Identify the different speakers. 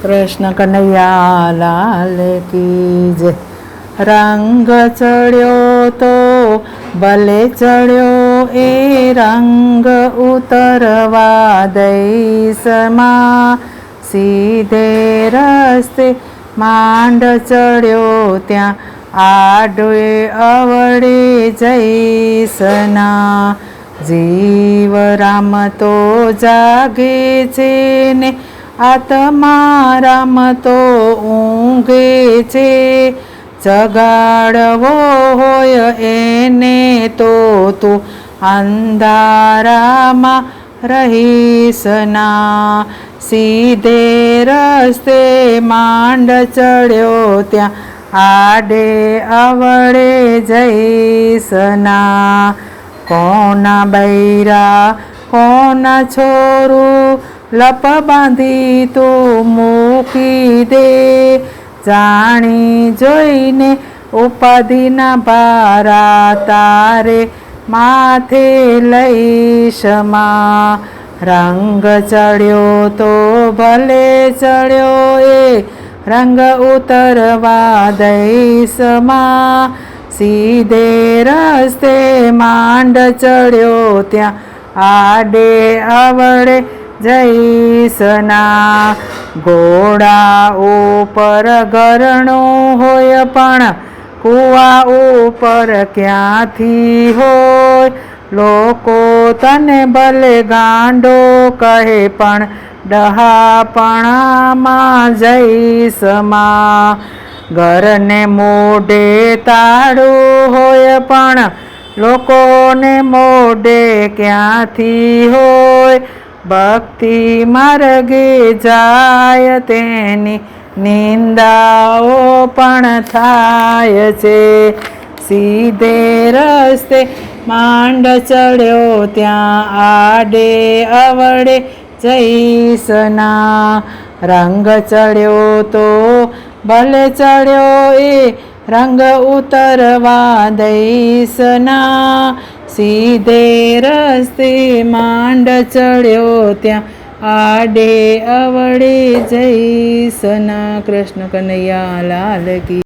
Speaker 1: कृष्ण कन्हैया लाल की जय। रंग चढ़्यो तो भले चढ़्यो ए रंग उतरवा दईसमा सीधे रस्ते માંડ ચડ્યો ત્યાં આડે અવળે જઈસના જીવ રામ તો જાગે છે ને આત્મા રામ તો ઊંઘે છે જગાડવો હોય એને તો તું અંધારામાં રહીશના सीधे रस्ते માંડ चढ़्यो त्या आडे अवड़े जईसना कोना बैरा कोना छोरू लप बांधी तू मूकी दे जाणी जोईने उपाधिना भारा तारे माथे लईशमा रंग चढ़्यो तो भले चढ़्यो ए रंग उतरवा दईसमा सीधे रस्ते માંડ चढ़्यो त्या आडे अवड़े जईसना घोड़ा ऊपर घरणो होय पण कुआ ऊपर क्यांथी होय लोको तने भले गांडो कहे पण डहापणामां जईसमा घर ने मोढे ताळू होय पण लोकोने मोढे क्यांथी होय भक्ति मार्गे जाय तेनी निंदाओ पण थाय छे सीधे रस्ते માંડ ચડ્યો ત્યાં આડે અવળે જઈસના રંગ ચડ્યો તો ભલે ચડ્યો એ રંગ ઉતરવા દઈસના सीधे रस्ते માંડ चढ़्यो त्या आडे अवड़े जईसना। कृष्ण कन्हैया लाल की।